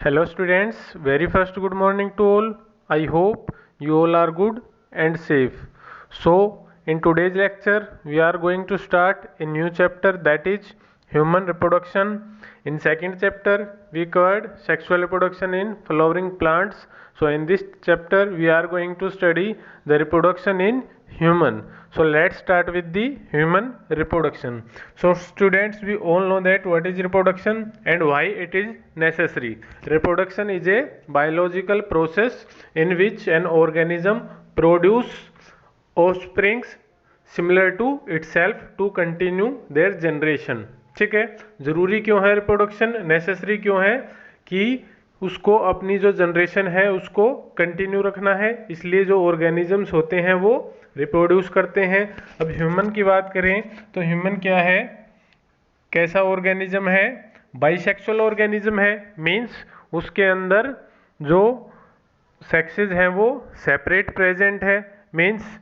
Hello students, very first good morning to all. I hope you all are good and safe. So in today's lecture we are going to start a new chapter, that is human reproduction. In second chapter we covered sexual reproduction in flowering plants. So in this chapter we are going to study the reproduction in human. So let's start with the human reproduction. So students, we all know that what is reproduction and why it is necessary. Reproduction is a biological process in which an organism produce offsprings similar to itself to continue their generation. ठीक है, जरूरी क्यों है reproduction, necessary क्यों है कि उसको अपनी जो जनरेशन है उसको कंटिन्यू रखना है, इसलिए जो ऑर्गेनिजम्स होते हैं वो रिप्रोड्यूस करते हैं। अब ह्यूमन की बात करें तो ह्यूमन क्या है, कैसा ऑर्गेनिज्म है, बाइसेक्सुअल ऑर्गेनिज्म है। मीन्स उसके अंदर जो सेक्सेस हैं वो सेपरेट प्रेजेंट है। मीन्स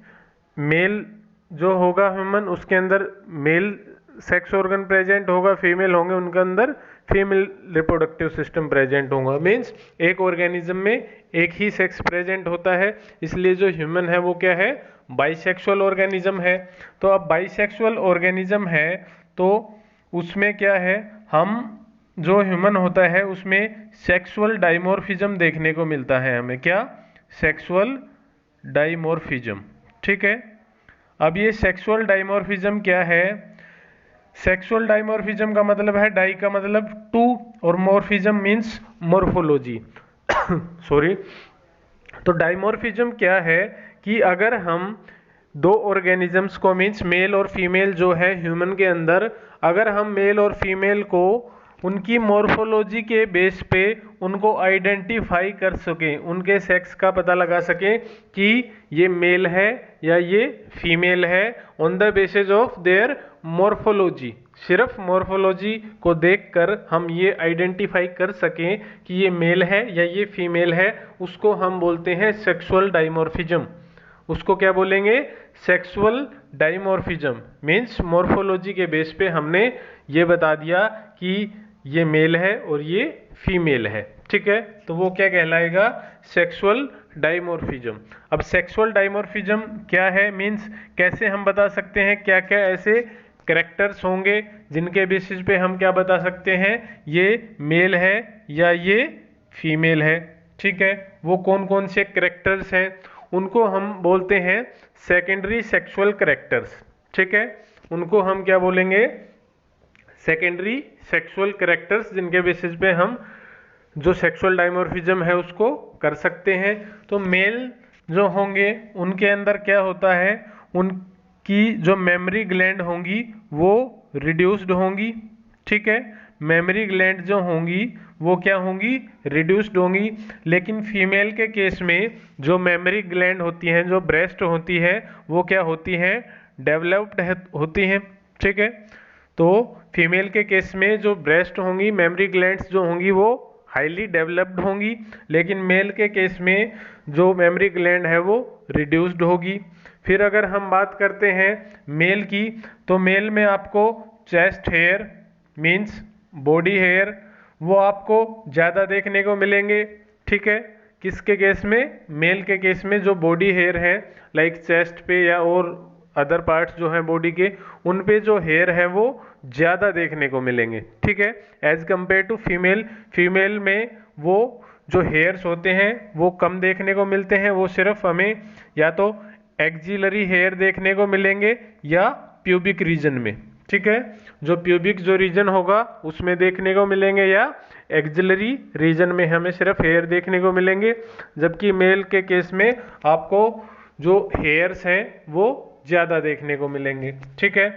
मेल जो होगा ह्यूमन उसके अंदर मेल सेक्स ऑर्गन प्रेजेंट होगा, फीमेल होंगे उनके अंदर फीमेल रिप्रोडक्टिव सिस्टम प्रेजेंट होगा। मीन्स एक ऑर्गेनिज्म में एक ही सेक्स प्रेजेंट होता है, इसलिए जो ह्यूमन है वो क्या है, बाइसेक्सुअल ऑर्गेनिज्म है। तो अब बाइसेक्सुअल ऑर्गेनिज्म है तो उसमें क्या है, हम जो ह्यूमन होता है उसमें सेक्सुअल डाइमॉर्फिज्म देखने को मिलता है हमें। क्या, सेक्सुअल डाइमॉर्फिज्म। ठीक है, अब ये सेक्सुअल डाइमॉर्फिज्म क्या है, सेक्सुअल डाइमॉर्फिज्म का मतलब है, डाई का मतलब टू और मॉर्फिज्म मीन्स मॉर्फोलॉजी सॉरी। तो डाइमॉर्फिज्म क्या है कि अगर हम दो ऑर्गेनिजम्स को, मीन्स मेल और फीमेल जो है ह्यूमन के अंदर, अगर हम मेल और फीमेल को उनकी मॉर्फोलॉजी के बेस पे उनको आइडेंटिफाई कर सकें, उनके सेक्स का पता लगा सकें कि ये मेल है या ये फीमेल है, on the basis of their morphology. सिर्फ मॉर्फोलॉजी को देखकर हम ये आइडेंटिफाई कर सकें कि ये मेल है या ये फीमेल है, उसको हम बोलते हैं सेक्सुअल डाइमॉर्फिज्म। उसको क्या बोलेंगे, सेक्सुअल डाइमॉर्फिज्म। मीन्स मॉर्फोलॉजी के बेस पे हमने ये बता दिया कि ये मेल है और ये फीमेल है। ठीक है, तो वो क्या कहलाएगा, सेक्सुअल डाइमॉर्फिज्म। अब सेक्सुअल डाइमॉर्फिज्म क्या है, मीन्स कैसे हम बता सकते हैं, क्या क्या ऐसे कैरेक्टर्स होंगे जिनके बेसिस पे हम क्या बता सकते हैं ये मेल है या ये फीमेल है। ठीक है, वो कौन कौन से कैरेक्टर्स हैं, उनको हम बोलते हैं सेकेंडरी सेक्सुअल कैरेक्टर्स। ठीक है, उनको हम क्या बोलेंगे, सेकेंडरी सेक्सुअल कैरेक्टर्स, जिनके बेसिस पे हम जो सेक्सुअल डाइमॉर्फिज्म है उसको कर सकते हैं। तो मेल जो होंगे उनके अंदर क्या होता है, उनकी जो मेमोरी ग्लैंड होंगी वो रिड्यूस्ड होंगी। ठीक है, मेमोरी ग्लैंड जो होंगी वो क्या होंगी, रिड्यूस्ड होंगी। लेकिन फीमेल के केस में जो मेमोरी ग्लैंड होती हैं, जो ब्रेस्ट होती है, वो क्या होती हैं, डेवलप्ड होती हैं। ठीक है, तो फीमेल के केस में जो ब्रेस्ट होंगी, मेमोरी ग्लैंड्स जो होंगी वो हाईली डेवलप्ड होंगी, लेकिन मेल के केस में जो मेमोरी ग्लैंड है वो रिड्यूस्ड होगी। फिर अगर हम बात करते हैं मेल की, तो मेल में आपको chest hair means body hair वो आपको ज़्यादा देखने को मिलेंगे। ठीक है, किसके केस में, मेल के केस में जो बॉडी हेयर है लाइक चेस्ट पे या और अदर पार्ट्स जो हैं बॉडी के, उन पे जो हेयर है वो ज़्यादा देखने को मिलेंगे। ठीक है, as compare to female, female में वो जो हेयर्स होते हैं वो कम देखने को मिलते हैं, वो सिर्फ हमें या तो एक्जिलरी हेयर देखने को मिलेंगे या प्यूबिक रीजन में। ठीक है, जो प्यूबिक जो रीजन होगा उसमें देखने को मिलेंगे या एक्जिलरी रीजन में हमें सिर्फ हेयर देखने को मिलेंगे, जबकि मेल के केस में आपको जो हेयर्स हैं वो ज़्यादा देखने को मिलेंगे। ठीक है,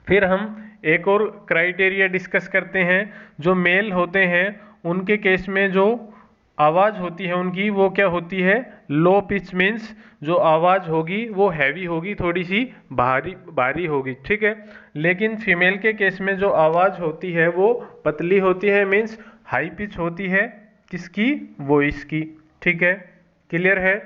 फिर हम एक और क्राइटेरिया डिस्कस करते हैं। जो मेल होते हैं उनके केस में जो आवाज़ होती है उनकी वो क्या होती है, लो पिच। मीन्स जो आवाज़ होगी वो हैवी होगी, थोड़ी सी भारी होगी। ठीक है, लेकिन फीमेल के केस में जो आवाज़ होती है वो पतली होती है, मीन्स हाई पिच होती है, किसकी, वॉइस की। ठीक है, क्लियर है।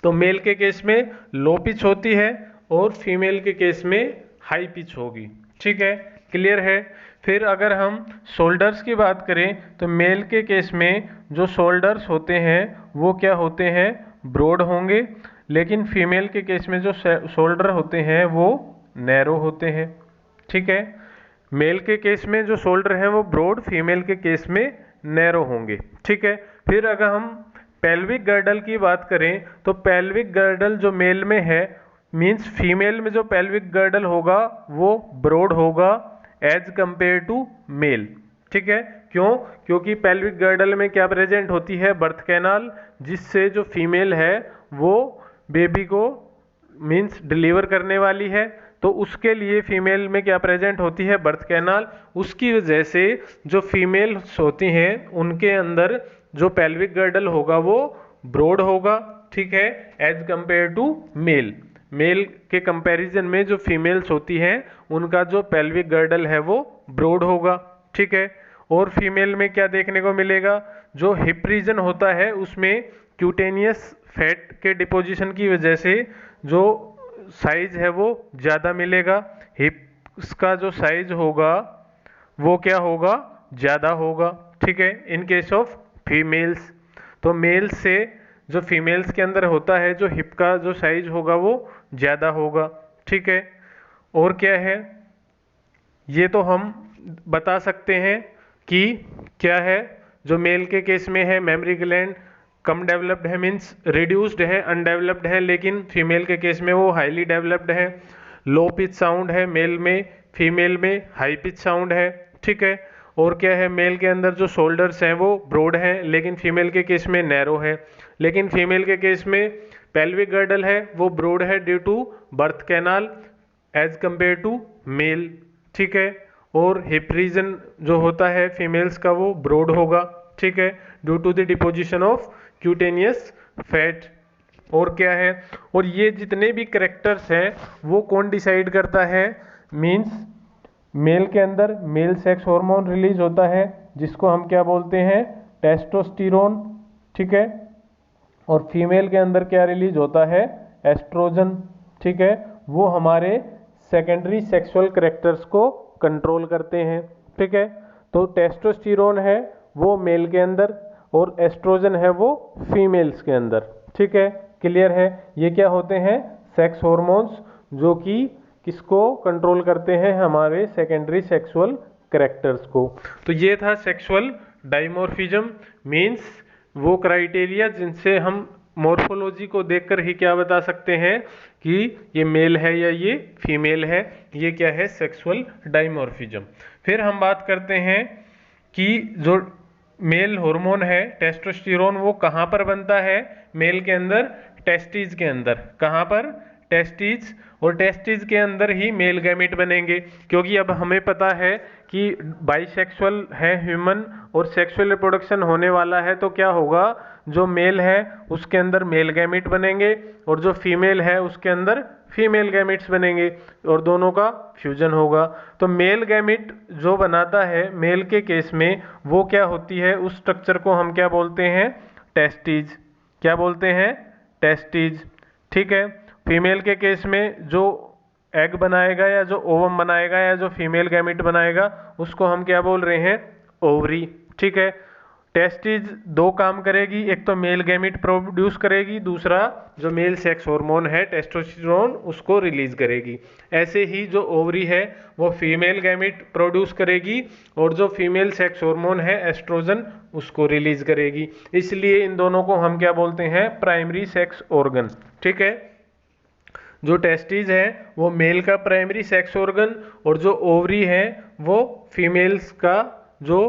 तो मेल के केस में लो पिच होती है और फीमेल के केस में हाई पिच होगी। ठीक है, क्लियर है। फिर अगर हम शोल्डर्स की बात करें तो मेल के केस में जो शोल्डर्स होते हैं वो क्या होते हैं, ब्रॉड होंगे, लेकिन फीमेल के केस में जो शोल्डर होते हैं वो नैरो होते हैं। ठीक है, मेल के केस में जो शोल्डर हैं वो ब्रॉड, फीमेल के केस में नैरो होंगे। ठीक है, फिर अगर हम पेल्विक गर्डल की बात करें तो पेल्विक गर्डल जो मेल में है मींस फीमेल में जो पेल्विक गर्डल होगा वो ब्रॉड होगा एज कंपेयर टू मेल। ठीक है, क्यों? क्योंकि पेल्विक गर्डल में क्या प्रेजेंट होती है, बर्थ कैनाल, जिससे जो फीमेल है वो बेबी को मींस डिलीवर करने वाली है, तो उसके लिए फीमेल में क्या प्रेजेंट होती है, बर्थ कैनाल। उसकी वजह से जो फीमेल्स होती हैं उनके अंदर जो पेल्विक गर्डल होगा वो ब्रॉड होगा। ठीक है, as compare to male. Male के कंपैरिजन में जो फीमेल्स होती हैं उनका जो पेल्विक गर्डल है वो ब्रॉड होगा। ठीक है, और फीमेल में क्या देखने को मिलेगा, जो हिप रीजन होता है उसमें क्यूटेनियस फैट के डिपोजिशन की वजह से जो साइज है वो ज़्यादा मिलेगा। हिप्स का जो साइज होगा वो क्या होगा, ज़्यादा होगा। ठीक है, इन केस ऑफ फीमेल्स। तो मेल्स से जो फीमेल्स के अंदर होता है जो हिप का जो साइज होगा वो ज़्यादा होगा। ठीक है, और क्या है, ये तो हम बता सकते हैं कि क्या है, जो मेल के केस में है मेमोरी ग्लैंड कम डेवलप्ड है, मीन्स रिड्यूस्ड है, अनडेवलप्ड है, लेकिन फीमेल के केस में वो हाईली डेवलप्ड है। लो पिच साउंड है मेल में, फीमेल में हाई पिच साउंड है। ठीक है, और क्या है, मेल के अंदर जो शोल्डर्स हैं वो ब्रॉड हैं, लेकिन फीमेल के केस में नैरो है। लेकिन फीमेल के केस में पेल्विक गर्डल है वो ब्रॉड है due to birth canal as compare to male. ठीक है, और हिप रीजन जो होता है फीमेल्स का वो ब्रॉड होगा। ठीक है, due to the deposition of cutaneous fat. और क्या है, और ये जितने भी करेक्टर्स हैं वो कौन डिसाइड करता है, मींस मेल के अंदर मेल सेक्स हार्मोन रिलीज होता है जिसको हम क्या बोलते हैं, टेस्टोस्टेरोन। ठीक है, और फीमेल के अंदर क्या रिलीज होता है, एस्ट्रोजन। ठीक है, वो हमारे सेकेंडरी सेक्सुअल करेक्टर्स को कंट्रोल करते हैं। ठीक है, तो टेस्टोस्टेरोन है वो मेल के अंदर और एस्ट्रोजन है वो फीमेल्स के अंदर। ठीक है, क्लियर है। ये क्या होते हैं, सेक्स हार्मोन्स, जो कि किसको कंट्रोल करते हैं, हमारे सेकेंडरी सेक्सुअल करेक्टर्स को। तो ये था सेक्सुअल डाइमॉर्फिज्म, मींस वो क्राइटेरिया जिनसे हम मॉर्फोलॉजी को देखकर ही क्या बता सकते हैं कि ये मेल है या ये फीमेल है। ये क्या है, सेक्सुअल डाइमॉर्फिज्म। फिर हम बात करते हैं कि जो मेल हार्मोन है टेस्टोस्टेरोन वो कहाँ पर बनता है मेल के अंदर, टेस्टिस के अंदर। कहाँ पर, टेस्टिस, और टेस्टिस के अंदर ही मेल गैमेट बनेंगे। क्योंकि अब हमें पता है कि बाइसेक्सुअल है ह्यूमन और सेक्सुअल रिप्रोडक्शन होने वाला है, तो क्या होगा, जो मेल है उसके अंदर मेल गैमेट बनेंगे और जो फीमेल है उसके अंदर फीमेल गैमेट्स बनेंगे और दोनों का फ्यूजन होगा। तो मेल गैमेट जो बनाता है मेल के केस में वो क्या होती है, उस स्ट्रक्चर को हम क्या बोलते हैं, टेस्टिज। क्या बोलते हैं, टेस्टिज। ठीक है, फीमेल के केस में जो एग बनाएगा या जो ओवम बनाएगा या जो फीमेल गैमेट बनाएगा उसको हम क्या बोल रहे हैं, ओवरी। ठीक है, टेस्टिज दो काम करेगी, एक तो मेल गैमेट प्रोड्यूस करेगी, दूसरा जो मेल सेक्स हार्मोन है टेस्टोस्टेरोन उसको रिलीज करेगी। ऐसे ही जो ओवरी है वो फीमेल गैमेट प्रोड्यूस करेगी और जो फीमेल सेक्स हार्मोन है एस्ट्रोजन उसको रिलीज करेगी। इसलिए इन दोनों को हम क्या बोलते हैं, प्राइमरी सेक्स ऑर्गन। ठीक है, जो टेस्टिस है वो मेल का प्राइमरी सेक्स ऑर्गन और जो ओवरी है वो फीमेल्स का जो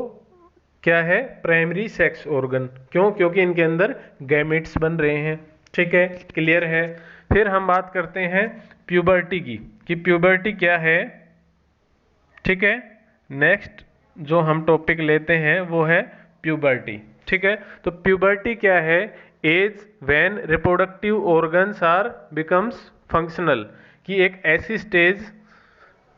क्या है, प्राइमरी सेक्स ऑर्गन। क्यों? क्योंकि इनके अंदर गैमेट्स बन रहे हैं। ठीक है, क्लियर है। फिर हम बात करते हैं प्यूबर्टी की, कि प्यूबर्टी क्या है। ठीक है, नेक्स्ट जो हम टॉपिक लेते हैं वो है प्यूबर्टी। ठीक है, तो प्यूबर्टी क्या है, age when reproductive organs are becomes functional, कि एक ऐसी स्टेज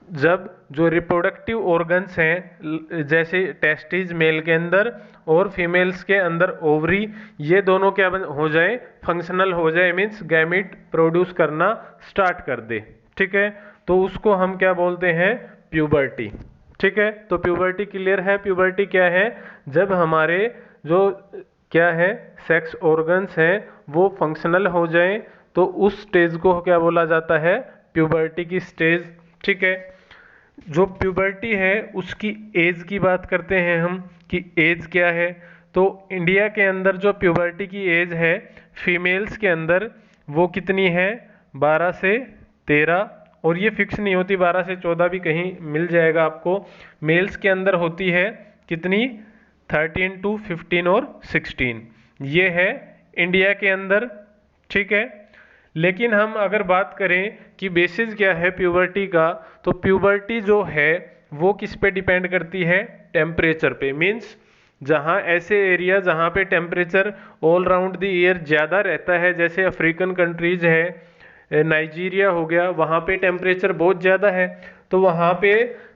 जब जो रिप्रोडक्टिव ऑर्गन्स हैं जैसे टेस्टिस मेल के अंदर और फीमेल्स के अंदर ओवरी, ये दोनों क्या हो जाए, फंक्शनल हो जाए, मीन्स गैमेट प्रोड्यूस करना स्टार्ट कर दे। ठीक है, तो उसको हम क्या बोलते हैं, प्यूबर्टी। ठीक है, तो प्यूबर्टी क्लियर है। प्यूबर्टी क्या है? जब हमारे जो क्या है सेक्स ऑर्गन्स हैं वो फंक्शनल हो जाएं तो उस स्टेज को क्या बोला जाता है? प्यूबर्टी की स्टेज। ठीक है, जो प्यूबर्टी है उसकी एज की बात करते हैं हम कि एज क्या है। तो इंडिया के अंदर जो प्यूबर्टी की एज है फीमेल्स के अंदर वो कितनी है? 12 से 13, और ये फिक्स नहीं होती, 12 से 14 भी कहीं मिल जाएगा आपको। मेल्स के अंदर होती है कितनी? 13 to 15 और 16, ये है इंडिया के अंदर। ठीक है, लेकिन हम अगर बात करें कि बेसिस क्या है प्यूबर्टी का, तो प्यूबर्टी जो है वो किस पे डिपेंड करती है? टेम्परेचर पे। मीन्स जहाँ ऐसे एरिया जहाँ पे temperature all round the year ज़्यादा रहता है, जैसे अफ्रीकन कंट्रीज है, नाइजीरिया हो गया, वहाँ पे टेम्परेचर बहुत ज़्यादा है, तो वहाँ पे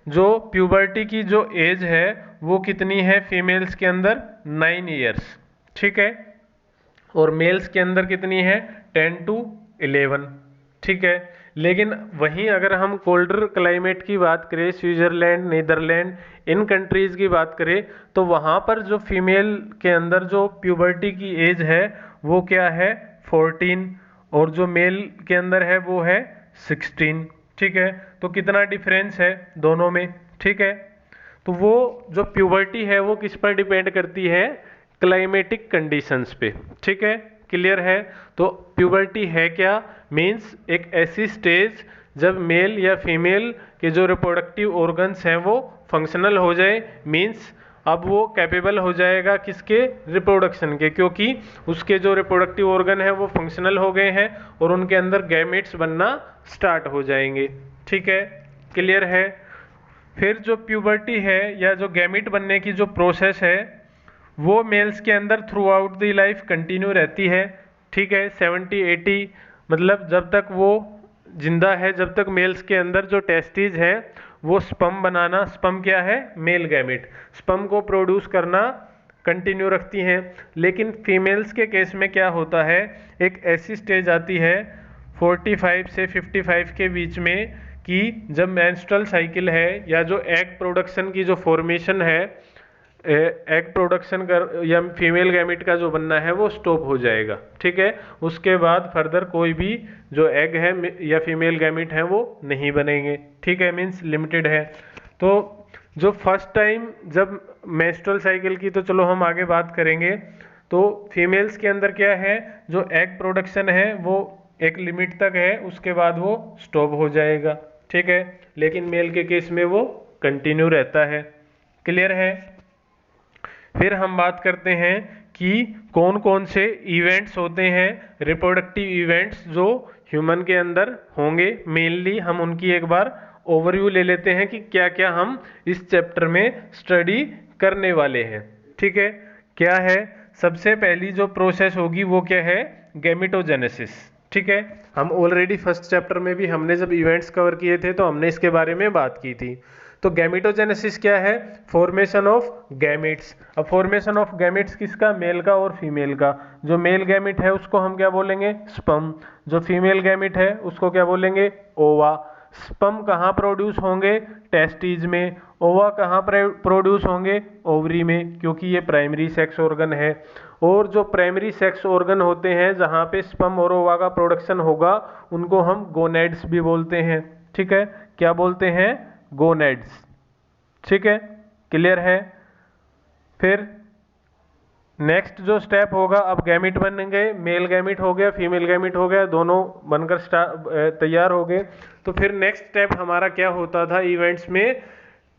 जो प्यूबर्टी की जो एज है वो कितनी है फीमेल्स के अंदर? 9 ईयर्स। ठीक है, और मेल्स के अंदर कितनी है? 10 to 11। ठीक है, लेकिन वहीं अगर हम कोल्डर क्लाइमेट की बात करें, स्विट्जरलैंड, नीदरलैंड, इन कंट्रीज़ की बात करें, तो वहाँ पर जो फीमेल के अंदर जो प्यूबर्टी की एज है वो क्या है? 14, और जो मेल के अंदर है वो है 16। ठीक है, तो कितना डिफरेंस है दोनों में। ठीक है, तो वो जो प्यूबर्टी है वो किस पर डिपेंड करती है? क्लाइमेटिक कंडीशंस पे। ठीक है, क्लियर है। तो प्यूबर्टी है क्या? मीन्स एक ऐसी स्टेज जब मेल या फीमेल के जो रिप्रोडक्टिव ऑर्गन्स हैं वो फंक्शनल हो जाए। मीन्स अब वो कैपेबल हो जाएगा किसके? रिप्रोडक्शन के, क्योंकि उसके जो रिप्रोडक्टिव ऑर्गन है वो फंक्शनल हो गए हैं और उनके अंदर गैमेट्स बनना स्टार्ट हो जाएंगे। ठीक है, क्लियर है। फिर जो प्यूबर्टी है या जो गैमेट बनने की जो प्रोसेस है वो मेल्स के अंदर through out the life continue रहती है। ठीक है, 70-80, मतलब जब तक वो जिंदा है, जब तक मेल्स के अंदर जो टेस्टिस है वो स्पर्म बनाना, स्पर्म क्या है? मेल गैमेट, स्पर्म को प्रोड्यूस करना कंटिन्यू रखती हैं। लेकिन फीमेल्स के केस में क्या होता है? एक ऐसी स्टेज आती है 45 से 55 के बीच में कि जब मेंस्ट्रुअल साइकिल है या जो एग प्रोडक्शन की जो फॉर्मेशन है, एग प्रोडक्शन कर या फीमेल गैमेट का जो बनना है वो स्टॉप हो जाएगा। ठीक है, उसके बाद फर्दर कोई भी जो एग है या फीमेल गैमेट है वो नहीं बनेंगे। ठीक है, मीन्स लिमिटेड है। तो जो फर्स्ट टाइम जब मेंस्ट्रुअल साइकिल की तो चलो हम आगे बात करेंगे, तो फीमेल्स के अंदर क्या है? जो एग प्रोडक्शन है वो एक लिमिट तक है, उसके बाद वो स्टॉप हो जाएगा। ठीक है, लेकिन मेल के केस में वो कंटिन्यू रहता है। क्लियर है। फिर हम बात करते हैं कि कौन कौन से इवेंट्स होते हैं, रिप्रोडक्टिव इवेंट्स जो ह्यूमन के अंदर होंगे। मेनली हम उनकी एक बार ओवरव्यू ले लेते हैं कि क्या क्या हम इस चैप्टर में स्टडी करने वाले हैं। ठीक है, क्या है? सबसे पहली जो प्रोसेस होगी वो क्या है? गैमेटोजेनेसिस। ठीक है, हम ऑलरेडी फर्स्ट चैप्टर में भी हमने जब इवेंट्स कवर किए थे तो हमने इसके बारे में बात की थी। तो गैमेटोजेनेसिस क्या है? Formation of gametes. अब फॉर्मेशन ऑफ गैमेट्स किसका? मेल का और फीमेल का। जो मेल गैमेट है उसको हम क्या बोलेंगे? स्पर्म। जो फीमेल गैमेट है उसको क्या बोलेंगे? ओवा। स्पर्म कहाँ प्रोड्यूस होंगे? टेस्टिस में। ओवा कहाँ प्रोड्यूस होंगे? ओवरी में, क्योंकि ये प्राइमरी सेक्स ऑर्गन है। और जो प्राइमरी सेक्स ऑर्गन होते हैं जहाँ पे स्पर्म और ओवा का प्रोडक्शन होगा उनको हम गोनेड्स भी बोलते हैं। ठीक है, क्या बोलते हैं? गोनेड्स। ठीक है, क्लियर है। फिर नेक्स्ट जो स्टेप होगा, अब गैमेट बन गए, मेल गैमेट हो गया, फीमेल गैमेट हो गया, दोनों बनकर तैयार हो गए। तो फिर नेक्स्ट स्टेप हमारा क्या होता था इवेंट्स में?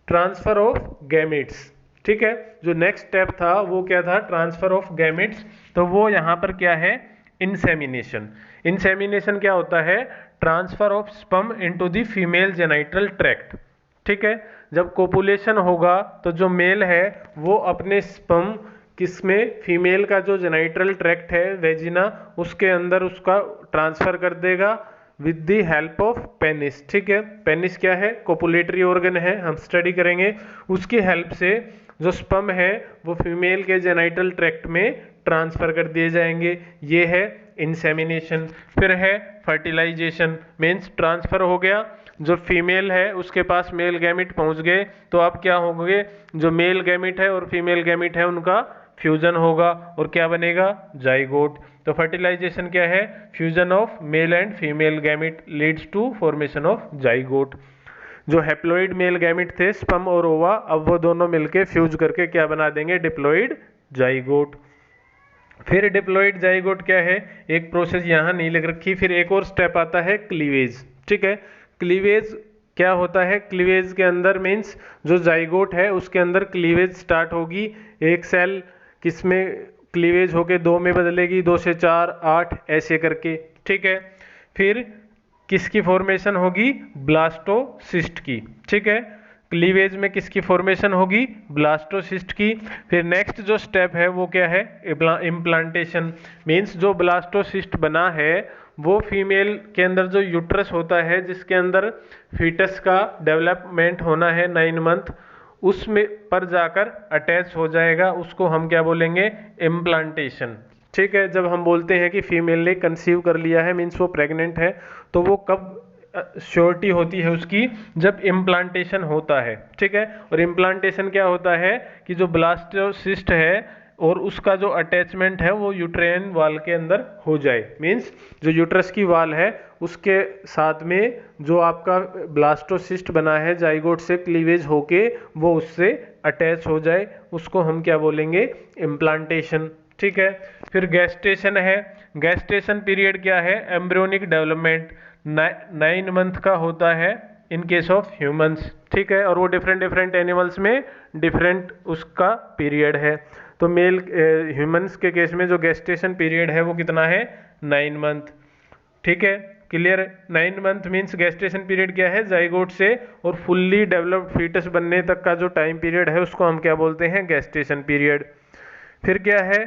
Transfer of gametes. ठीक है, जो नेक्स्ट स्टेप था वो क्या था? Transfer of gametes. तो वो यहाँ पर क्या है? इंसेमिनेशन। इंसेमिनेशन क्या होता है? Transfer of sperm into the female genital tract. ठीक है, जब कोपुलेशन होगा तो जो मेल है वो अपने स्पर्म किसमें? फीमेल का जो जेनाइटल ट्रैक्ट है वेजिना, उसके अंदर उसका ट्रांसफर कर देगा with the help of penis. ठीक है, पेनिस क्या है? कोपुलेटरी ऑर्गन है, हम स्टडी करेंगे। उसकी हेल्प से जो स्पर्म है वो फीमेल के जेनाइटल ट्रैक्ट में ट्रांसफर कर दिए जाएंगे। ये है इंसेमिनेशन। फिर है फर्टिलाइजेशन, मीन्स ट्रांसफर हो गया, जो फीमेल है उसके पास मेल गैमिट पहुंच गए तो अब क्या होंगे, जो मेल गैमिट है और फीमेल गैमिट है उनका फ्यूजन होगा और क्या बनेगा, जाइगोट। तो फर्टिलाइजेशन क्या है, fusion of male and female gamete leads to formation of zygote. जो हैप्लॉइड मेल गैमिट थे स्पर्म और ओवा, अब वो दोनों मिलके फ्यूज करके क्या बना देंगे, डिप्लॉइड जाइगोट। फिर डिप्लॉइड जाइगोट क्या है, एक प्रोसेस यहाँ नहीं लिख रखी, फिर एक और स्टेप आता है क्लीवेज। ठीक है, क्लीवेज क्या होता है, क्लीवेज के अंदर मीन्स जो जाइगोट है उसके अंदर क्लीवेज स्टार्ट होगी, एक सेल किसमें क्लीवेज होके 2 में बदलेगी, 2 से 4, 8 ऐसे करके। ठीक है, फिर किसकी फॉर्मेशन होगी, ब्लास्टोसिस्ट की। ठीक है, क्लीवेज में किसकी फॉर्मेशन होगी, ब्लास्टोसिस्ट की। फिर नेक्स्ट जो स्टेप है वो क्या है, इम्प्लांटेशन। मीन्स जो ब्लास्टोसिस्ट बना है वो फीमेल के अंदर जो यूट्रस होता है जिसके अंदर फीटस का डेवलपमेंट होना है 9 मंथ, उसमें पर जाकर अटैच हो जाएगा, उसको हम क्या बोलेंगे, इम्प्लांटेशन। ठीक है, जब हम बोलते हैं कि फीमेल ने कंसीव कर लिया है मीन्स वो प्रेग्नेंट है, तो वो कब श्योरिटी होती है उसकी, जब इम्प्लांटेशन होता है। ठीक है, और इम्प्लांटेशन क्या होता है कि जो ब्लास्टोसिस्ट है और उसका जो अटैचमेंट है वो यूट्रेन वाल के अंदर हो जाए, मीन्स जो यूट्रस की वाल है उसके साथ में जो आपका ब्लास्टोसिस्ट बना है जाइगोट से क्लीवेज होके वो उससे अटैच हो जाए, उसको हम क्या बोलेंगे, इम्प्लांटेशन। ठीक है, फिर गेस्टेशन है। गेस्टेशन पीरियड क्या है, एम्ब्रियोनिक डेवलपमेंट 9 मंथ का होता है इन केस ऑफ ह्यूमंस। ठीक है, और वो डिफरेंट एनिमल्स में डिफरेंट उसका पीरियड है। तो मेल ह्यूमंस के केस में जो गेस्टेशन पीरियड है वो कितना है, 9 मंथ। ठीक है, clear. 9 month means gestation period क्या है, जाइगोट से और फुल्ली डेवलप्ड फीटस बनने तक का जो टाइम पीरियड है उसको हम क्या बोलते हैं, गेस्टेशन पीरियड। फिर क्या है,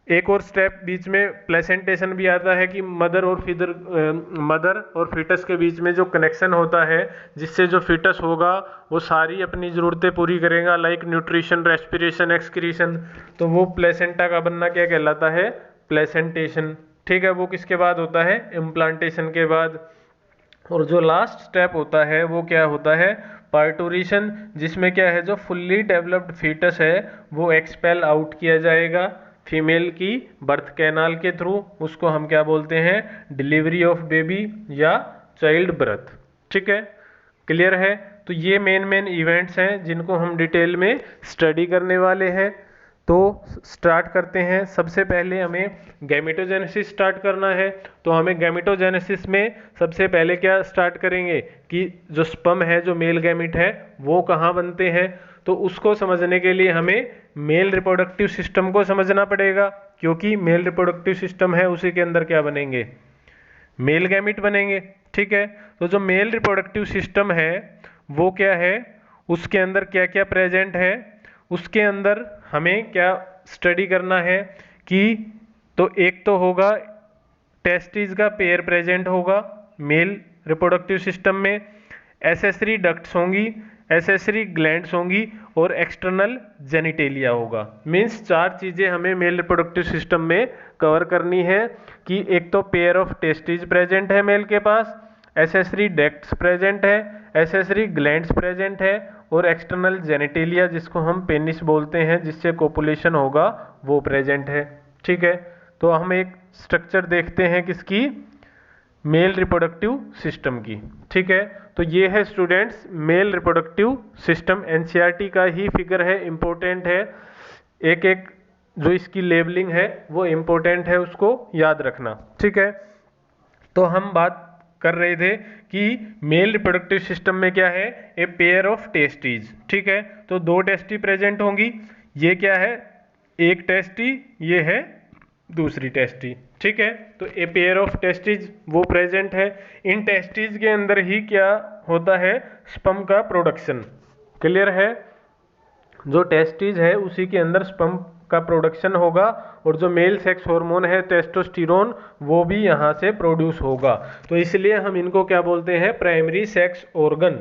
एक और स्टेप बीच में प्लेसेंटेशन भी आता है कि मदर और फीटस के बीच में जो कनेक्शन होता है जिससे जो फीटस होगा वो सारी अपनी ज़रूरतें पूरी करेगा, लाइक न्यूट्रिशन, रेस्पिरेशन, एक्सक्रीशन। तो वो प्लेसेंटा का बनना क्या कहलाता है, प्लेसेंटेशन। ठीक है, वो किसके बाद होता है, इम्प्लांटेशन के बाद। और जो लास्ट स्टेप होता है वो क्या होता है, पार्टूरिशन, जिसमें क्या है, जो फुल्ली डेवलप्ड फीटस है वो एक्सपेल आउट किया जाएगा फीमेल की बर्थ कैनाल के थ्रू, उसको हम क्या बोलते हैं, डिलीवरी ऑफ बेबी या चाइल्ड बर्थ। ठीक है, क्लियर है। तो ये मेन इवेंट्स हैं जिनको हम डिटेल में स्टडी करने वाले हैं। तो स्टार्ट करते हैं। सबसे पहले हमें गैमेटोजेनेसिस स्टार्ट करना है। तो हमें गैमेटोजेनेसिस में सबसे पहले क्या स्टार्ट करेंगे कि जो स्पर्म है, जो मेल गैमिट है वो कहाँ बनते हैं। तो उसको समझने के लिए हमें मेल रिप्रोडक्टिव सिस्टम को समझना पड़ेगा, क्योंकि मेल रिप्रोडक्टिव सिस्टम है उसी के अंदर क्या बनेंगे, मेल गैमिट बनेंगे। ठीक है, तो जो मेल रिप्रोडक्टिव सिस्टम है वो क्या है, उसके अंदर क्या क्या प्रेजेंट है, उसके अंदर हमें क्या स्टडी करना है कि तो एक तो होगा टेस्टिस का पेयर प्रेजेंट होगा मेल रिप्रोडक्टिव सिस्टम में, एसेसरी डक्ट्स होंगी, एसेसरी ग्लैंड्स होंगी और एक्सटर्नल जेनिटेलिया होगा। मीन्स 4 चीज़ें हमें मेल रिप्रोडक्टिव सिस्टम में कवर करनी है कि एक तो पेयर ऑफ टेस्टिस प्रेजेंट है मेल के पास, एसेसरी डक्ट्स प्रेजेंट है, एसेसरी ग्लैंड्स प्रेजेंट है और एक्सटर्नल जेनिटेलिया जिसको हम पेनिस बोलते हैं जिससे कोपुलेशन होगा वो प्रेजेंट है। ठीक है, तो हम एक स्ट्रक्चर देखते हैं किसकी, मेल रिप्रोडक्टिव सिस्टम की। ठीक है, तो ये है students male reproductive system, NCERT का ही फिगर है, इम्पोर्टेंट है। एक एक जो इसकी लेबलिंग है वो इम्पोर्टेंट है, उसको याद रखना। ठीक है, तो हम बात कर रहे थे कि मेल रिप्रोडक्टिव सिस्टम में क्या है, ए पेयर ऑफ टेस्टीज। ठीक है, तो 2 टेस्टी प्रेजेंट होंगी, ये क्या है, एक टेस्टी, ये है दूसरी टेस्टी। ठीक है, तो ए पेयर ऑफ टेस्टीज वो प्रेजेंट है। इन टेस्टीज के अंदर ही क्या होता है, स्पर्म का प्रोडक्शन। क्लियर है, जो टेस्टीज है उसी के अंदर स्पर्म का प्रोडक्शन होगा और जो मेल सेक्स हार्मोन है टेस्टोस्टेरोन वो भी यहाँ से प्रोड्यूस होगा। तो इसलिए हम इनको क्या बोलते हैं, प्राइमरी सेक्स ऑर्गन।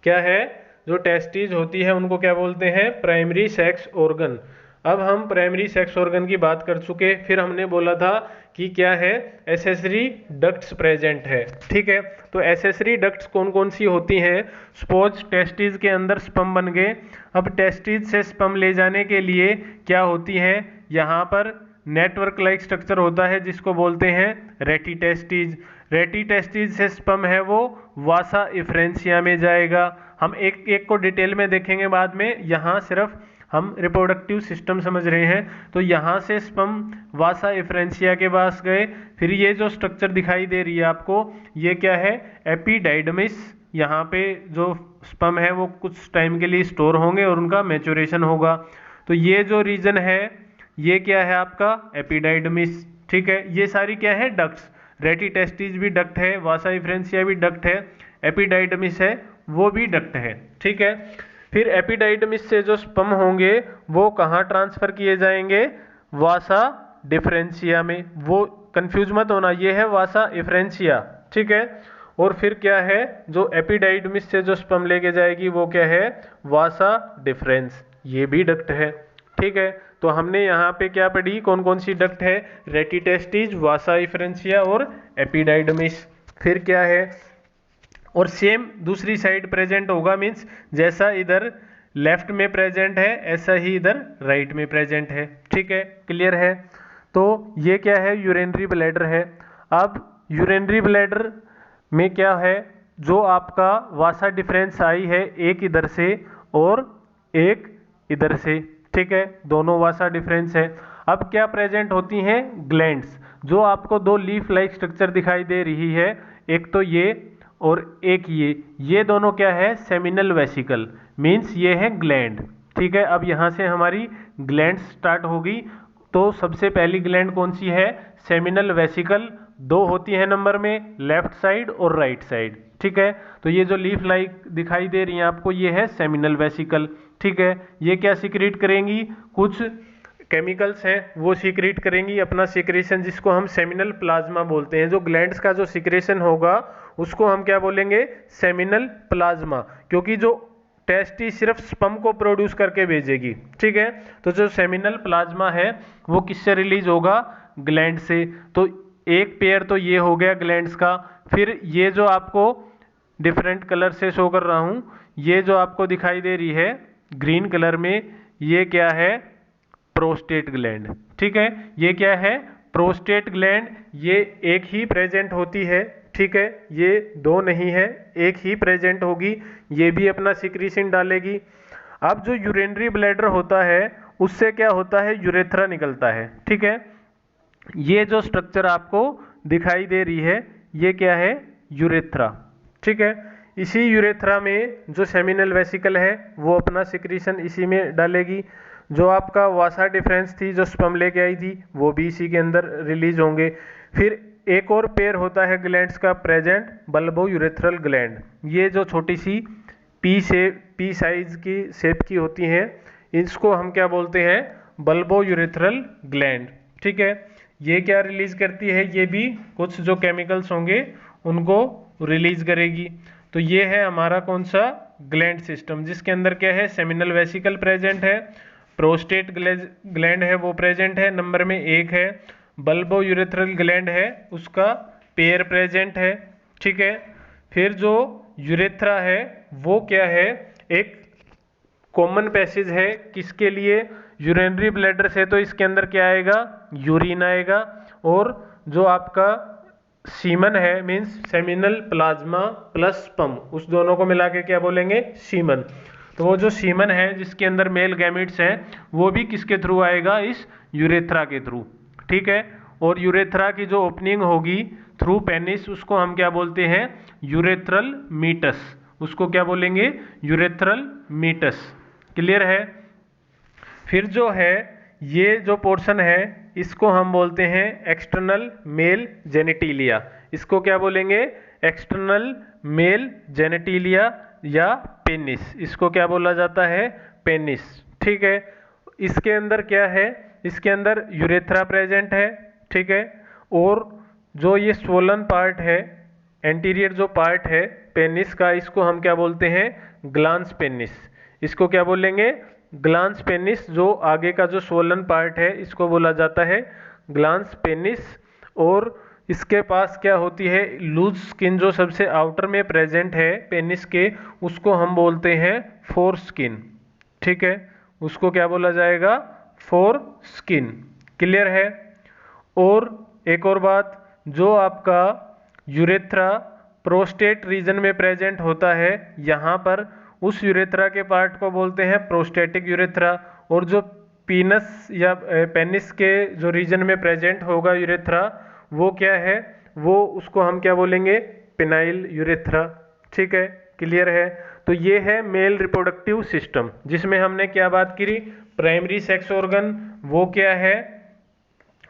क्या है, जो टेस्टीज होती है उनको क्या बोलते हैं, प्राइमरी सेक्स ऑर्गन। अब हम प्राइमरी सेक्स ऑर्गन की बात कर चुके, फिर हमने बोला था कि क्या है, एसेसरी डक्ट्स प्रेजेंट है। ठीक है, तो एसेसरी डक्ट्स कौन कौन सी होती हैं? सपोज टेस्टिस के अंदर स्पर्म बन गए, अब टेस्टिस से स्पर्म ले जाने के लिए क्या होती है, यहाँ पर नेटवर्क लाइक स्ट्रक्चर होता है जिसको बोलते हैं रेटी टेस्टिस। रेटी टेस्टिस से स्पर्म है वो वासा इफ्रेंसिया में जाएगा। हम एक एक को डिटेल में देखेंगे बाद में, यहाँ सिर्फ हम रिप्रोडक्टिव सिस्टम समझ रहे हैं। तो यहाँ से स्पर्म वासा इफ्रेंसिया के पास गए, फिर ये जो स्ट्रक्चर दिखाई दे रही है आपको, ये क्या है, एपिडाइडमिस। यहाँ पे जो स्पर्म है वो कुछ टाइम के लिए स्टोर होंगे और उनका मैच्योरेशन होगा। तो ये जो रीजन है ये क्या है आपका, एपिडाइडमिस। ठीक है, ये सारी क्या है, डक्ट्स। रेटी टेस्टिस भी डक्ट है, वासा इफ्रेंसिया भी डक्ट है, एपिडाइडमिस है वो भी डक्ट है। ठीक है, फिर एपिडाइडमिस से जो स्पर्म होंगे वो कहाँ ट्रांसफर किए जाएंगे, वासा डिफरेंशिया में। वो कंफ्यूज मत होना, ये है वासा इफ्रेंशिया। ठीक है, और फिर क्या है, जो एपिडाइडमिस से जो स्पर्म लेके जाएगी वो क्या है, वासा डिफरेंस, ये भी डक्ट है। ठीक है, तो हमने यहाँ पे क्या पढ़ी, कौन कौन सी डक्ट है, रेटी टेस्टिस, वासा इफ्रेंशिया और एपिडाइडमिस। फिर क्या है, और सेम दूसरी साइड प्रेजेंट होगा, मीन्स जैसा इधर लेफ्ट में प्रेजेंट है ऐसा ही इधर राइट में प्रेजेंट है। ठीक है, क्लियर है। तो ये क्या है, यूरिनरी ब्लैडर है। अब यूरिनरी ब्लैडर में क्या है, जो आपका वासा डिफरेंस आई है, एक इधर से और एक इधर से। ठीक है, दोनों वासा डिफरेंस है। अब क्या प्रेजेंट होती हैं, ग्लैंड्स, जो आपको दो लीफ लाइक स्ट्रक्चर दिखाई दे रही है, एक तो ये और एक ये दोनों क्या है, सेमिनल वेसिकल, मीन्स ये है ग्लैंड। ठीक है, अब यहाँ से हमारी ग्लैंड स्टार्ट होगी। तो सबसे पहली ग्लैंड कौन सी है, सेमिनल वेसिकल। दो होती है नंबर में, लेफ्ट साइड और राइट साइड। ठीक है, तो ये जो लीफ लाइक दिखाई दे रही है आपको, ये है सेमिनल वेसिकल। ठीक है, ये क्या सीक्रेट करेंगी, कुछ केमिकल्स हैं वो सीक्रेट करेंगी अपना सीक्रेशन, जिसको हम सेमिनल प्लाज्मा बोलते हैं। जो ग्लैंड्स का जो सीक्रेशन होगा उसको हम क्या बोलेंगे, सेमिनल प्लाज्मा, क्योंकि जो टेस्टी सिर्फ स्पर्म को प्रोड्यूस करके भेजेगी। ठीक है, तो जो सेमिनल प्लाज्मा है वो किससे रिलीज होगा, ग्लैंड से। तो एक पेयर तो ये हो गया ग्लैंड्स का। फिर ये जो आपको डिफरेंट कलर से शो कर रहा हूँ, ये जो आपको दिखाई दे रही है ग्रीन कलर में, ये क्या है, प्रोस्टेट ग्लैंड। ठीक है, ये क्या है, प्रोस्टेट ग्लैंड। ये एक ही प्रेजेंट होती है। ठीक है, ये दो नहीं है, एक ही प्रेजेंट होगी, ये भी अपना सिक्रीशन डालेगी। अब जो यूरिनरी ब्लैडर होता है उससे क्या होता है, यूरेथ्रा निकलता है। ठीक है, ये जो स्ट्रक्चर आपको दिखाई दे रही है ये क्या है, यूरेथ्रा। ठीक है, इसी यूरेथ्रा में जो सेमिनल वेसिकल है वो अपना सिक्रीशन इसी में डालेगी। जो आपका वासा डिफरेंस थी जो स्पर्म लेके आई थी वो भी इसी के अंदर रिलीज होंगे। फिर एक और पेयर होता है ग्लैंड्स का प्रेजेंट, बल्बो यूरेथ्रल ग्लैंड। ये जो छोटी सी पी साइज की शेप की होती हैं, इसको हम क्या बोलते हैं, बल्बो यूरेथ्रल ग्लैंड। ठीक है, ये क्या रिलीज करती है, ये भी कुछ जो केमिकल्स होंगे उनको रिलीज करेगी। तो ये है हमारा कौन सा, ग्लैंड सिस्टम, जिसके अंदर क्या है, सेमिनल वेसिकल प्रेजेंट है, प्रोस्टेट ग्लैंड है वो प्रेजेंट है, नंबर में एक है, बल्बो यूरेथ्रल ग्लैंड है उसका पेयर प्रेजेंट है। ठीक है, फिर जो यूरेथ्रा है वो क्या है, एक कॉमन पैसेज है, किसके लिए, यूरिनरी ब्लैडर से। तो इसके अंदर क्या आएगा, यूरिन आएगा, और जो आपका सीमन है means seminal plasma plus sperm, उस दोनों को मिला के क्या बोलेंगे, सीमन। तो वो जो सीमन है जिसके अंदर मेल गैमेट्स हैं वो भी किसके थ्रू आएगा, इस यूरेथ्रा के थ्रू। ठीक है, और यूरेथ्रा की जो ओपनिंग होगी थ्रू पेनिस, उसको हम क्या बोलते हैं, यूरेथ्रल मीटस। उसको क्या बोलेंगे, यूरेथ्रल मीटस। क्लियर है। फिर जो है ये जो पोर्शन है इसको हम बोलते हैं एक्सटर्नल मेल जेनेटिलिया। इसको क्या बोलेंगे, एक्सटर्नल मेल जेनेटिलिया या पेनिस, इसको क्या बोला जाता है, पेनिस। ठीक है, इसके अंदर क्या है, इसके अंदर यूरेथ्रा प्रेजेंट है। ठीक है, और जो ये स्वोलन पार्ट है, एंटीरियर जो पार्ट है पेनिस का, इसको हम क्या बोलते हैं, ग्लांस पेनिस। इसको क्या बोलेंगे, ग्लांस पेनिस, जो आगे का जो स्वोलन पार्ट है इसको बोला जाता है ग्लांस पेनिस। और इसके पास क्या होती है, लूज स्किन जो सबसे आउटर में प्रेजेंट है पेनिस के, उसको हम बोलते हैं फोर स्किन। ठीक है, उसको क्या बोला जाएगा, फोर स्किन। क्लियर है। और एक और बात, जो आपका यूरेथ्रा प्रोस्टेट रीजन में प्रेजेंट होता है, यहाँ पर उस यूरेथ्रा के पार्ट को बोलते हैं प्रोस्टेटिक यूरेथ्रा। और जो पीनस या पेनिस के जो रीजन में प्रेजेंट होगा यूरेथ्रा, वो क्या है, वो उसको हम क्या बोलेंगे, पेनाइल यूरेथ्रा। ठीक है, क्लियर है। तो ये है मेल रिप्रोडक्टिव सिस्टम, जिसमें हमने क्या बात करी, प्राइमरी सेक्स ऑर्गन वो क्या है,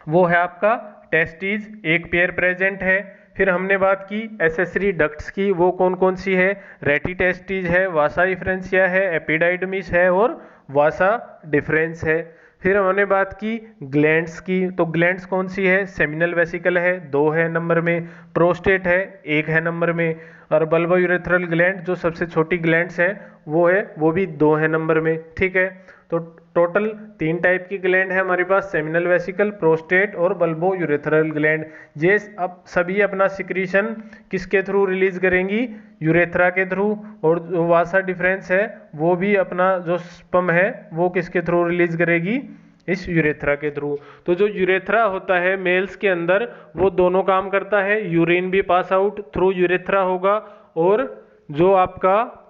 वो है आपका टेस्टिस, एक पेयर प्रेजेंट है। फिर हमने बात की एसेसरी डक्ट्स की, वो कौन कौन सी है, रेटी टेस्टिस है, वासा डिफरेंशिया है, एपिडाइडमिस है और वासा डिफरेंस है। फिर हमने बात की ग्लैंड्स की, तो ग्लैंड्स कौन सी है, सेमिनल वेसिकल है, 2 है नंबर में, प्रोस्टेट है, 1 है नंबर में, और बल्बो यूरेथ्रल ग्लैंड जो सबसे छोटी ग्लैंड्स है वो है, वो भी 2 है नंबर में। ठीक है, तो टोटल 3 टाइप की ग्लैंड है हमारे पास, सेमिनल वेसिकल, प्रोस्टेट और बल्बो यूरेथ्रल ग्लैंड। ये अब सभी अपना सिक्रीशन किसके थ्रू रिलीज करेंगी, यूरेथ्रा के थ्रू। और जो वासा डिफरेंस है वो भी अपना जो स्पर्म है वो किसके थ्रू रिलीज करेगी, इस यूरेथ्रा के थ्रू। तो जो यूरेथ्रा होता है मेल्स के अंदर, वो दोनों काम करता है, यूरिन भी पास आउट थ्रू यूरेथ्रा होगा, और जो आपका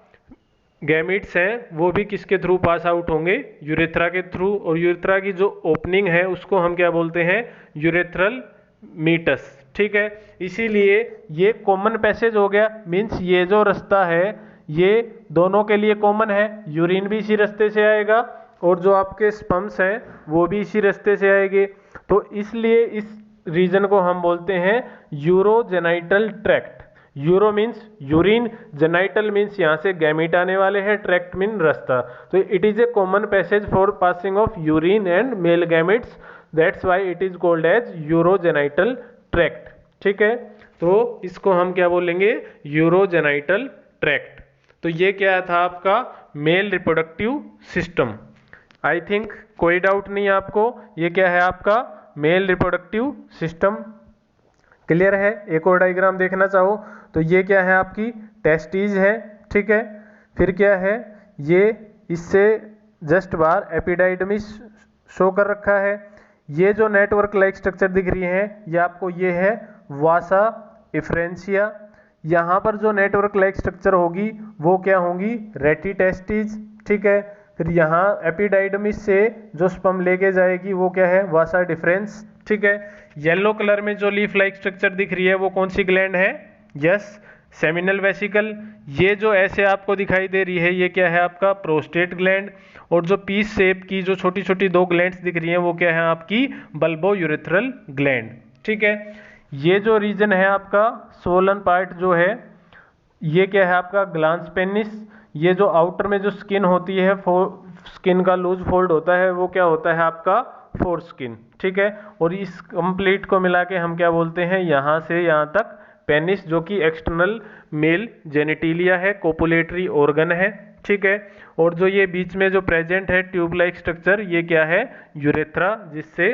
गैमिट्स हैं वो भी किसके थ्रू पास आउट होंगे, यूरेथ्रा के थ्रू। और यूरेथ्रा की जो ओपनिंग है उसको हम क्या बोलते हैं, यूरेथ्रल मीटस। ठीक है, इसीलिए ये कॉमन पैसेज हो गया, मीन्स ये जो रास्ता है ये दोनों के लिए कॉमन है, यूरिन भी इसी रास्ते से आएगा और जो आपके स्पर्म्स हैं वो भी इसी रास्ते से आएंगे। तो इसलिए इस रीजन को हम बोलते हैं urogenital tract. Euro means urine, genital means यहाँ से गैमीट आने वाले हैं, ट्रैक्ट मीन रास्ता। तो it is a common passage for passing of urine and male gametes, that's why it is called as urogenital tract. ठीक है, तो इसको हम क्या बोलेंगे, यूरोजेनाइटल ट्रैक्ट। तो ये क्या था आपका male reproductive system. I think कोई डाउट नहीं आपको, ये क्या है आपका मेल रिप्रोडक्टिव सिस्टम। क्लियर है। एक और डायग्राम देखना चाहो तो ये क्या है, आपकी टेस्टिज है। ठीक है, फिर क्या है, ये इससे जस्ट बाहर एपिडाइडमिस शो कर रखा है। ये जो नेटवर्क लाइक स्ट्रक्चर दिख रही है ये आपको, ये है वासा इफ्रेंशिया। यहाँ पर जो नेटवर्क लाइक स्ट्रक्चर होगी वो क्या होंगी, रेटी टेस्टिज। ठीक है, फिर यहाँ एपिडाइडमिस से जो स्पर्म लेके जाएगी वो क्या है, वासा डिफरेंस। ठीक है, येलो कलर में जो लीफ लाइक स्ट्रक्चर दिख रही है वो कौन सी ग्लैंड है, यस, सेमिनल वेसिकल। ये जो ऐसे आपको दिखाई दे रही है ये क्या है आपका प्रोस्टेट ग्लैंड। और जो पीस शेप की जो छोटी छोटी 2 ग्लैंड्स दिख रही हैं वो क्या है आपकी बल्बो यूरेथ्रल ग्लैंड। ठीक है, ये जो रीजन है आपका स्वोलन पार्ट जो है ये क्या है आपका ग्लांस पेनिस। ये जो आउटर में जो स्किन होती है, स्किन का लूज फोल्ड होता है वो क्या होता है आपका फोर स्किन। ठीक है, और इस कंप्लीट को मिला के हम क्या बोलते हैं, यहाँ से यहाँ तक पेनिस, जो कि एक्सटर्नल मेल जेनिटिलिया है, कोपुलेटरी ऑर्गन है। ठीक है, और जो ये बीच में जो प्रेजेंट है ट्यूब लाइक स्ट्रक्चर, ये क्या है, यूरेथ्रा, जिससे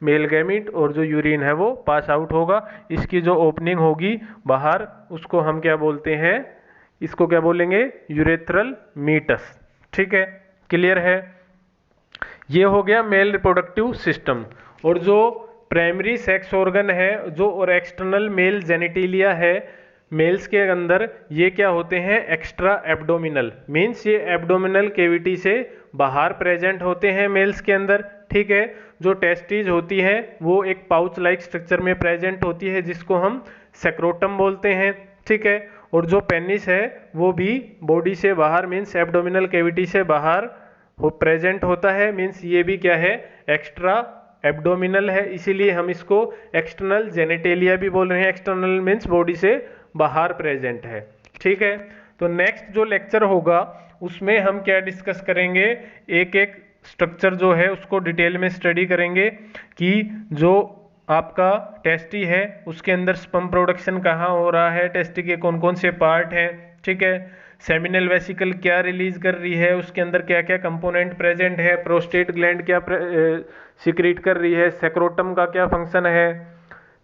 मेल गैमिट और जो यूरिन है वो पास आउट होगा। इसकी जो ओपनिंग होगी बाहर उसको हम क्या बोलते हैं, इसको क्या बोलेंगे, यूरेथ्रल मीटस। ठीक है, क्लियर है। ये हो गया मेल रिप्रोडक्टिव सिस्टम। और जो प्राइमरी सेक्स ऑर्गन है जो, और एक्सटर्नल मेल जेनिटिलिया है मेल्स के अंदर, ये क्या होते हैं, एक्स्ट्रा एब्डोमिनल, मीन्स ये एब्डोमिनल केविटी से बाहर प्रेजेंट होते हैं मेल्स के अंदर। ठीक है, जो टेस्टिज होती है वो एक पाउच लाइक स्ट्रक्चर में प्रेजेंट होती है जिसको हम सेक्रोटम बोलते हैं। ठीक है, और जो पेनिस है वो भी बॉडी से बाहर, मीन्स एब्डोमिनल केविटी से बाहर प्रेजेंट होता है, मीन्स ये भी क्या है, एक्स्ट्रा एब्डोमिनल है, इसीलिए हम इसको एक्सटर्नल जेनिटेलिया भी बोल रहे हैं। एक्सटर्नल मीन्स बॉडी से बाहर प्रेजेंट है। ठीक है, तो नेक्स्ट जो लेक्चर होगा उसमें हम क्या डिस्कस करेंगे, एक एक स्ट्रक्चर जो है उसको डिटेल में स्टडी करेंगे कि जो आपका टेस्टी है उसके अंदर स्पर्म प्रोडक्शन कहाँ हो रहा है, टेस्टी के कौन कौन से पार्ट हैं। ठीक है, सेमिनल वेसिकल क्या रिलीज कर रही है, उसके अंदर क्या क्या कंपोनेंट प्रेजेंट है, प्रोस्टेट ग्लैंड क्या सिक्रीट कर रही है, सेक्रोटम का क्या फंक्शन है,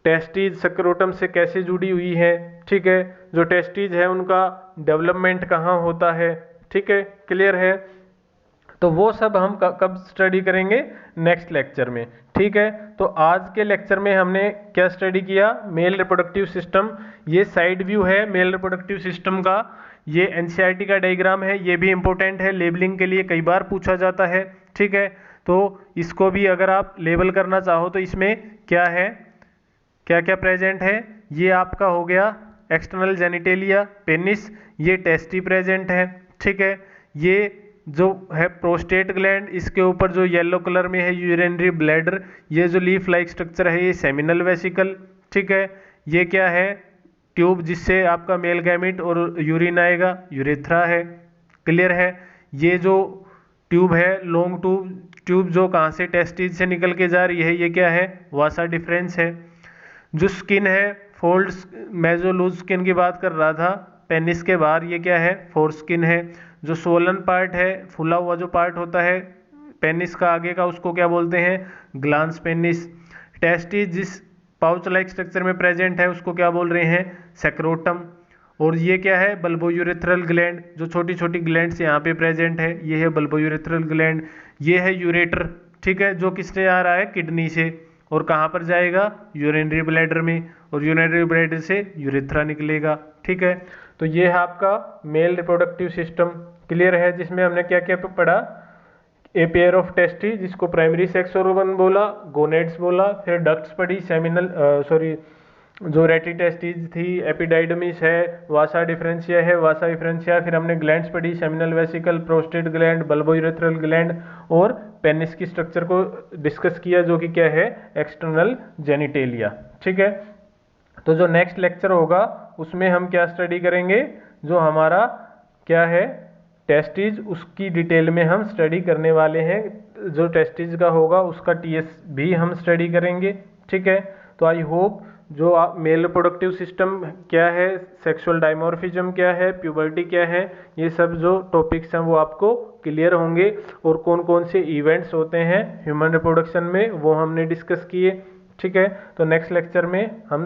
टेस्टीज सेक्रोटम से कैसे जुड़ी हुई है, ठीक है, जो टेस्टीज है उनका डेवलपमेंट कहाँ होता है, ठीक है, क्लियर है। तो वो सब हम कब स्टडी करेंगे, नेक्स्ट लेक्चर में, ठीक है। तो आज के लेक्चर में हमने क्या स्टडी किया, मेल रिप्रोडक्टिव सिस्टम। ये साइड व्यू है मेल रिप्रोडक्टिव सिस्टम का, ये एनसीईआरटी का डायग्राम है, ये भी इंपॉर्टेंट है, लेबलिंग के लिए कई बार पूछा जाता है, ठीक है। तो इसको भी अगर आप लेबल करना चाहो तो इसमें क्या है, क्या क्या प्रेजेंट है, ये आपका हो गया एक्सटर्नल जेनिटेलिया पेनिस, ये टेस्टी प्रेजेंट है, ठीक है। ये जो है प्रोस्टेट ग्लैंड, इसके ऊपर जो येलो कलर में है यूरिनरी ब्लैडर, ये जो लीफ लाइक स्ट्रक्चर है ये सेमिनल वेसिकल, ठीक है। ये क्या है, ट्यूब जिससे आपका मेल गैमिट और यूरिन आएगा, यूरेथ्रा है, क्लियर है। ये जो ट्यूब है लॉन्ग ट्यूब जो कहाँ से टेस्टिस से निकल के जा रही है, ये क्या है, वासा डिफरेंस है। जो स्किन है फोल्ड्स, मैं जो लूज स्किन की बात कर रहा था पेनिस के बाहर, ये क्या है, फोर स्किन है। जो सोलन पार्ट है, फुला हुआ जो पार्ट होता है पेनिस का आगे का, उसको क्या बोलते हैं, ग्लांस पेनिस। टेस्टिस जिस पाउच लाइक स्ट्रक्चर में प्रेजेंट है उसको क्या बोल रहे हैं, सेक्रोटम। और ये क्या है, बल्बोयूरेथ्रल ग्लैंड, जो छोटी छोटी ग्लैंड्स यहाँ पे प्रेजेंट है, ये है बल्बोयूरेथ्रल ग्लैंड। ये है यूरेटर, ठीक है, जो किससे आ रहा है, किडनी से, और कहाँ पर जाएगा, यूरिनरी ब्लैडर में, और यूरिनरी ब्लैडर से यूरेथ्रा निकलेगा, ठीक है। तो ये है आपका मेल रिप्रोडक्टिव सिस्टम, क्लियर है, जिसमें हमने क्या क्या पढ़ा, ए पेयर ऑफ टेस्टी जिसको प्राइमरी सेक्स ऑर्गन बोला, गोनेड्स बोला, फिर डक्ट्स पढ़ी, सेमिनल जो रेटी टेस्टीज थी, एपिडाइडमिस है, वासा डिफरेंशिया है, वासा डिफरेंशिया, फिर हमने ग्लैंड्स पढ़ी, seminal vesicle, prostate gland, bulbourethral gland, और पेनिस की स्ट्रक्चर को डिस्कस किया जो कि क्या है, एक्सटर्नल जेनिटेलिया, ठीक है। तो जो नेक्स्ट लेक्चर होगा उसमें हम क्या स्टडी करेंगे, जो हमारा क्या है टेस्टिज, उसकी डिटेल में हम स्टडी करने वाले हैं। जो टेस्टिज का होगा उसका टीएस भी हम स्टडी करेंगे, ठीक है। तो आई होप जो आप मेल रिप्रोडक्टिव सिस्टम क्या है, सेक्सुअल डायमॉर्फिज्म क्या है, प्यूबर्टी क्या है, ये सब जो टॉपिक्स हैं वो आपको क्लियर होंगे। और कौन कौन से इवेंट्स होते हैं ह्यूमन रिप्रोडक्शन में वो हमने डिस्कस किए, ठीक है। तो नेक्स्ट लेक्चर में हम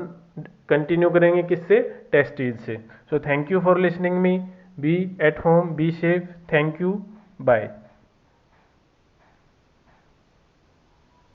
कंटिन्यू करेंगे किससे, टेस्टिज से। So thank you for listening me, be at home, be safe, thank you, bye.